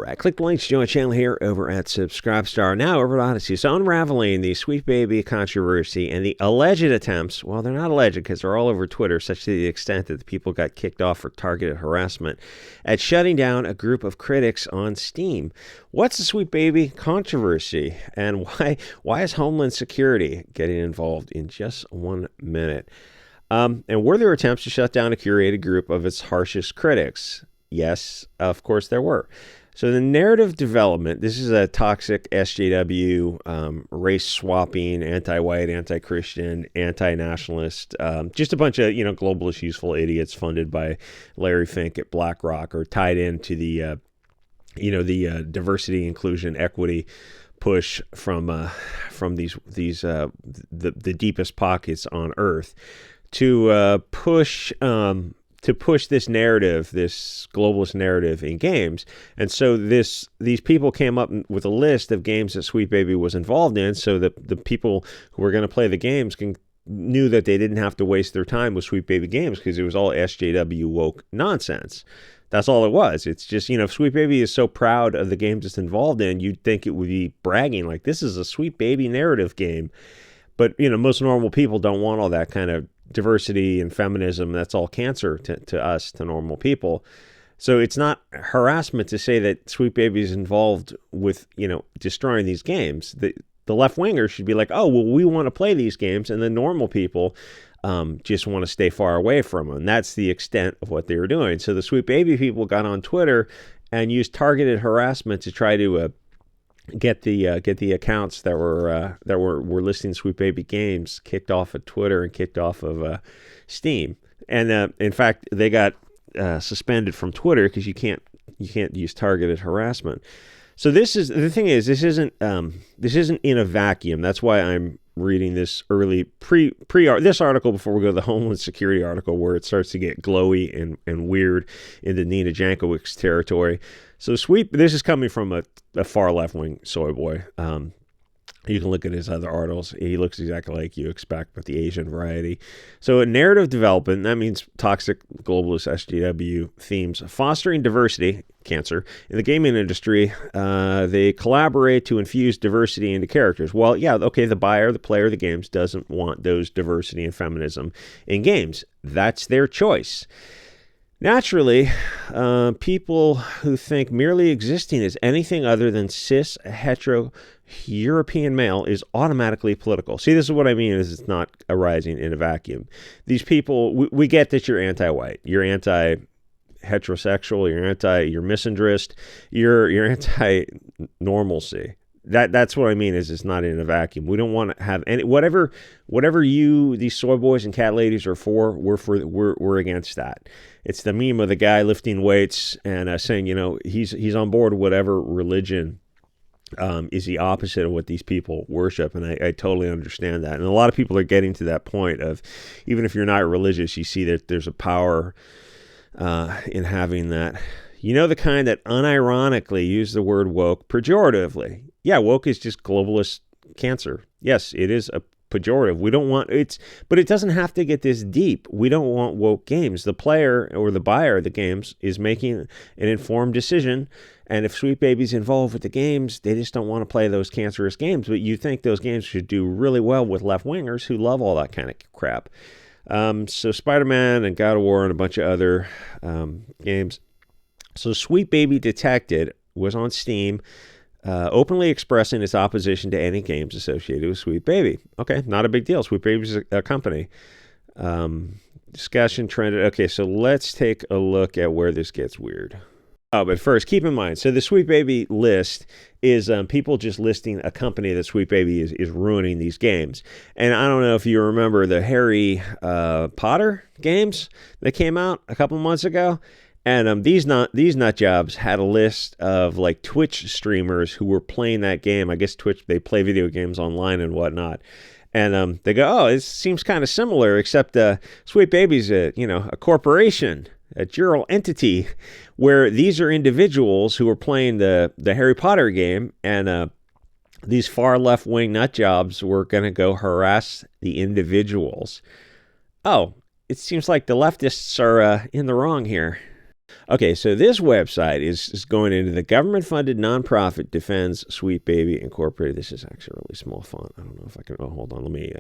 right, click the link to join the channel here over at SubScribestar. Now over at Odyssey. So unraveling the Sweet Baby controversy and the alleged attempts, well, they're not alleged because they're all over Twitter, such to the extent that the people got kicked off for targeted harassment, at shutting down a group of critics on Steam. What's the Sweet Baby controversy, and why is Homeland Security getting involved? In just 1 minute. And were there attempts to shut down a curated group of its harshest critics? Yes, of course there were. So the narrative development, this is a toxic SJW, race-swapping, anti-white, anti-Christian, anti-nationalist, just a bunch of, globalist useful idiots funded by Larry Fink at BlackRock, or tied into the, diversity, inclusion, equity push from these the deepest pockets on Earth to push this narrative, this globalist narrative in games. And so these people came up with a list of games that Sweet Baby was involved in, so that the people who were going to play the games knew that they didn't have to waste their time with Sweet Baby games, because it was all SJW woke nonsense. That's all it was. It's just, if Sweet Baby is so proud of the games it's involved in, you'd think it would be bragging like, this is a Sweet Baby narrative game. But, most normal people don't want all that kind of diversity and feminism. That's all cancer to us, to normal people. So it's not harassment to say that Sweet Baby is involved with, destroying these games. The left-wingers should be like, oh, well, we want to play these games, and the normal people just want to stay far away from them. And that's the extent of what they were doing. So the Sweet Baby people got on Twitter and used targeted harassment to try to get the accounts that were listing Sweet Baby games kicked off of Twitter and kicked off of Steam. And in fact, they got suspended from Twitter because you can't use targeted harassment. So this isn't in a vacuum. That's why I'm reading this early this article before we go to the Homeland Security article, where it starts to get glowy and weird into Nina Jankowicz's territory. So this is coming from a far left-wing soy boy. You can look at his other articles. He looks exactly like you expect, but the Asian variety. So a narrative development, that means toxic globalist SJW themes, fostering diversity, cancer, in the gaming industry. They collaborate to infuse diversity into characters. Well, yeah, okay, the buyer, the player of the games doesn't want those diversity and feminism in games. That's their choice. Naturally, people who think merely existing as anything other than cis, hetero, European male is automatically political. See, this is what I mean, is it's not arising in a vacuum. These people, we get that you're anti-white, you're anti-heterosexual, you're misandrist, you're anti-normalcy. That's what I mean, is it's not in a vacuum. We don't want to have any whatever these soy boys and cat ladies are for. We're against that. It's the meme of the guy lifting weights and saying, he's on board with whatever religion is the opposite of what these people worship. And I totally understand that. And a lot of people are getting to that point of, even if you're not religious, you see that there's a power in having that. The kind that unironically use the word woke pejoratively. Yeah, woke is just globalist cancer. Yes, it is a pejorative. We don't want but it doesn't have to get this deep. We don't want woke games. The player or the buyer of the games is making an informed decision. And if Sweet Baby's involved with the games, they just don't want to play those cancerous games. But you think those games should do really well with left-wingers who love all that kind of crap. So Spider-Man and God of War and a bunch of other games. So Sweet Baby Detected was on Steam, openly expressing its opposition to any games associated with Sweet Baby. Okay, not a big deal. Sweet Baby's a company. Discussion trended. Okay, so let's take a look at where this gets weird. Oh, but first, keep in mind, so the Sweet Baby list is people just listing a company that Sweet Baby is ruining these games. And I don't know if you remember the Harry Potter games that came out a couple months ago. And these nut jobs had a list of like Twitch streamers who were playing that game. I guess Twitch, they play video games online and whatnot. And they go, oh, it seems kind of similar, except Sweet Baby's a corporation, a jural entity, where these are individuals who are playing the Harry Potter game, and these far left-wing nut jobs were going to go harass the individuals. Oh, it seems like the leftists are in the wrong here. Okay, so this website is going into the government-funded nonprofit defends Sweet Baby Incorporated. This is actually a really small font. I don't know if I can. Oh, hold on. Let me.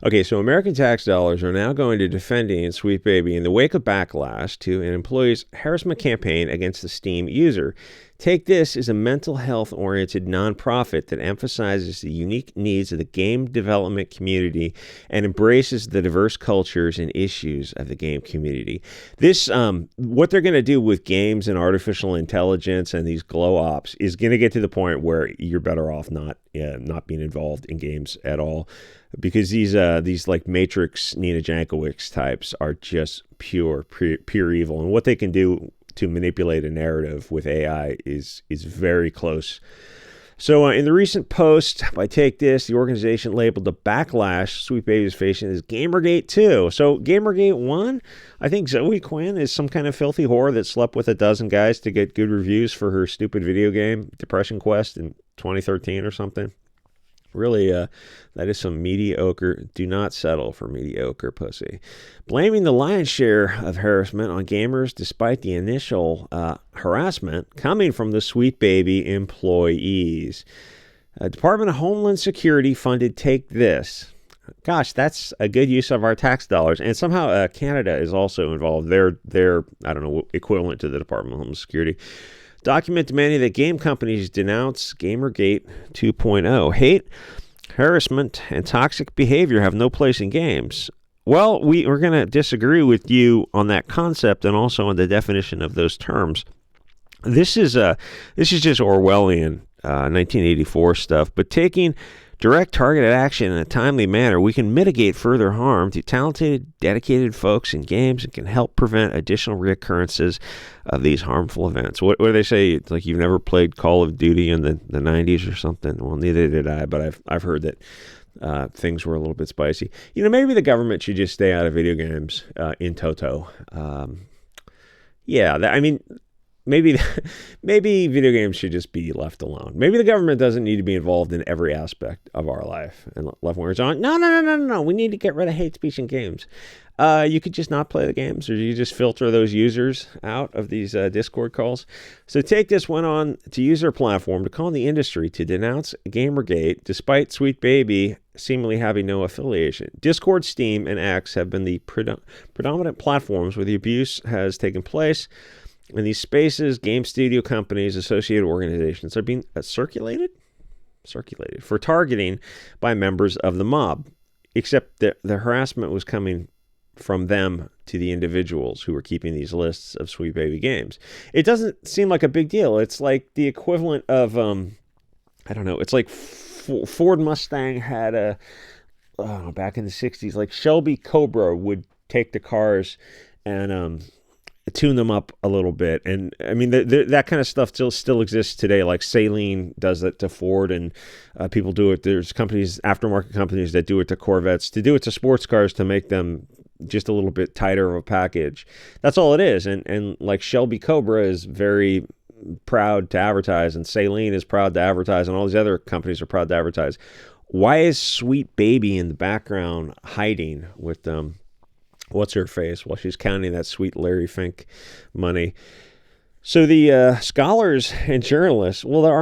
Okay, so American tax dollars are now going to defending Sweet Baby in the wake of backlash to an employee's harassment campaign against the Steam user. Take This is a mental health-oriented nonprofit that emphasizes the unique needs of the game development community and embraces the diverse cultures and issues of the game community. This, what they're going to do with games and artificial intelligence and these glow ops is going to get to the point where you're better off not being involved in games at all, because these like Matrix Nina Jankowicz types are just pure evil, and what they can do to manipulate a narrative with AI is very close. So in the recent post by Take This, the organization labeled the backlash Sweet Baby is facing as Gamergate 2. So Gamergate 1, I think Zoe Quinn is some kind of filthy whore that slept with a dozen guys to get good reviews for her stupid video game, Depression Quest, in 2013 or something. Really, that is some mediocre. Do not settle for mediocre pussy. Blaming the lion's share of harassment on gamers despite the initial harassment coming from the Sweet Baby employees. Department of Homeland Security funded Take This. Gosh, that's a good use of our tax dollars. And somehow Canada is also involved. They're I don't know, equivalent to the Department of Homeland Security. Document demanding that game companies denounce Gamergate 2.0. Hate, harassment, and toxic behavior have no place in games. Well, we're going to disagree with you on that concept and also on the definition of those terms. This is just Orwellian 1984 stuff, but taking direct targeted action in a timely manner, we can mitigate further harm to talented, dedicated folks in games and can help prevent additional reoccurrences of these harmful events. What do they say? It's like you've never played Call of Duty in the 90s or something? Well, neither did I, but I've heard that things were a little bit spicy. Maybe the government should just stay out of video games in toto. Maybe video games should just be left alone. Maybe the government doesn't need to be involved in every aspect of our life. And left-wingers on, no. We need to get rid of hate speech in games. You could just not play the games, or you just filter those users out of these Discord calls. So Take This went on to use their platform to call on the industry to denounce Gamergate, despite Sweet Baby seemingly having no affiliation. Discord, Steam, and X have been the predominant platforms where the abuse has taken place. And these spaces, game studio companies, associated organizations are being circulated for targeting by members of the mob, except that the harassment was coming from them to the individuals who were keeping these lists of Sweet Baby games. It doesn't seem like a big deal. It's like the equivalent of, I don't know, it's like Ford Mustang had back in the 60s, like Shelby Cobra would take the cars and tune them up a little bit. And I mean, that kind of stuff still exists today. Like Saline does that to Ford, and people do it. There's companies, aftermarket companies, that do it to Corvettes, to do it to sports cars, to make them just a little bit tighter of a package. That's all it is. And like Shelby Cobra is very proud to advertise, and Saline is proud to advertise, and all these other companies are proud to advertise. Why is Sweet Baby in the background hiding with them? What's her face while she's counting that sweet Larry Fink money? So the scholars and journalists, well, there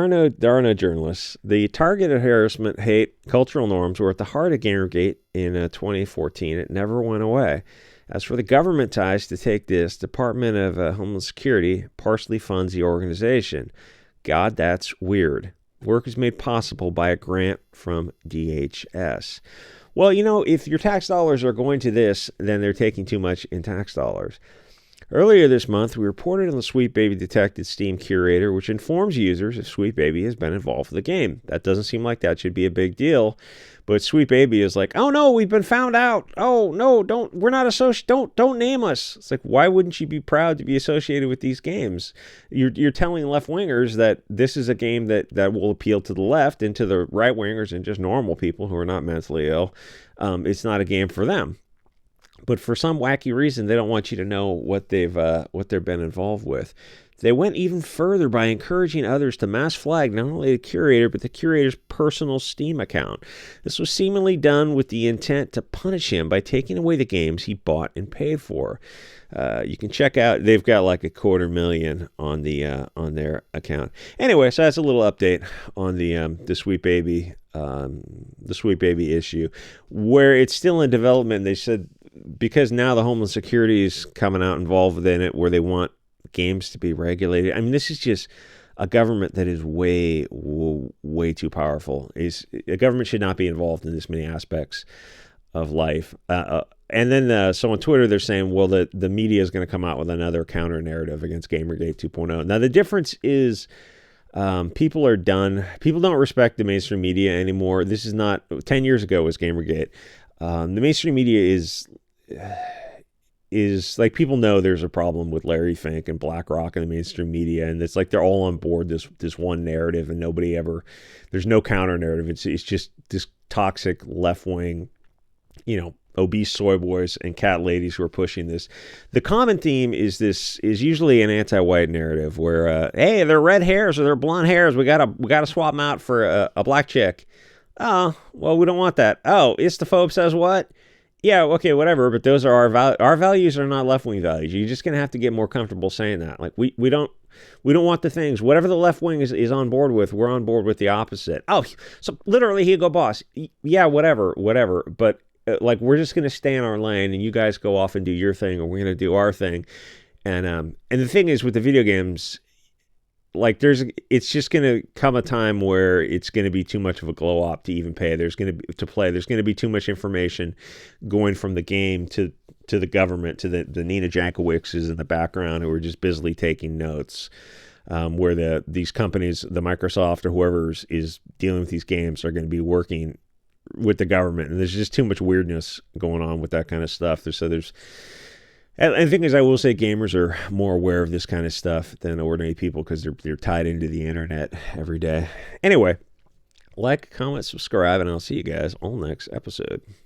are no journalists. The targeted harassment, hate, cultural norms were at the heart of Gamergate in 2014. It never went away. As for the government ties to Take This, Department of Homeland Security partially funds the organization. God, that's weird. Work is made possible by a grant from DHS. Well, if your tax dollars are going to this, then they're taking too much in tax dollars. Earlier this month, we reported on the Sweet Baby detected Steam curator, which informs users if Sweet Baby has been involved with the game. That doesn't seem like that should be a big deal, but Sweet Baby is like, oh no, we've been found out. Oh no, we're not associated. Don't name us. It's like, why wouldn't you be proud to be associated with these games? You're telling left wingers that this is a game that will appeal to the left and to the right wingers and just normal people who are not mentally ill. It's not a game for them. But for some wacky reason, they don't want you to know what they've been involved with. They went even further by encouraging others to mass flag not only the curator, but the curator's personal Steam account. This was seemingly done with the intent to punish him by taking away the games he bought and paid for. You can check out, they've got like 250,000 on the on their account. Anyway, so that's a little update on the Sweet Baby issue, where it's still in development. They said because now the Homeland Security is coming out involved in it, where they want games to be regulated. I mean, this is just a government that is way too powerful. A government should not be involved in this many aspects of life. And then so on Twitter, they're saying, well, the media is going to come out with another counter narrative against Gamergate 2.0. Now, the difference is people are done. People don't respect the mainstream media anymore. This is not 10 years ago was Gamergate. The mainstream media is like, people know there's a problem with Larry Fink and BlackRock and the mainstream media, and it's like they're all on board this one narrative, and there's no counter narrative. It's just this toxic left wing, obese soy boys and cat ladies who are pushing this. The common theme is usually an anti-white narrative where hey, they're red hairs or they're blonde hairs, we gotta swap them out for a black chick. Oh, well, we don't want that. Oh, Istaphobe says what? Yeah, okay, whatever, but those are our values are not left-wing values. You're just going to have to get more comfortable saying that. Like, we don't want the things. Whatever the left wing is on board with, we're on board with the opposite. Oh, so literally, Hugo Boss. Yeah, whatever. But, like, we're just going to stay in our lane, and you guys go off and do your thing, or we're going to do our thing. And the thing is, with the video games, like, it's just going to come a time where it's going to be too much of a glow up to even pay. There's going to be too much information going from the game to the government, to the Nina Jankowicz's in the background who are just busily taking notes, where these companies, the Microsoft or whoever is dealing with these games, are going to be working with the government. And there's just too much weirdness going on with that kind of stuff. And the thing is, I will say gamers are more aware of this kind of stuff than ordinary people because they're tied into the internet every day. Anyway, like, comment, subscribe, and I'll see you guys on the next episode.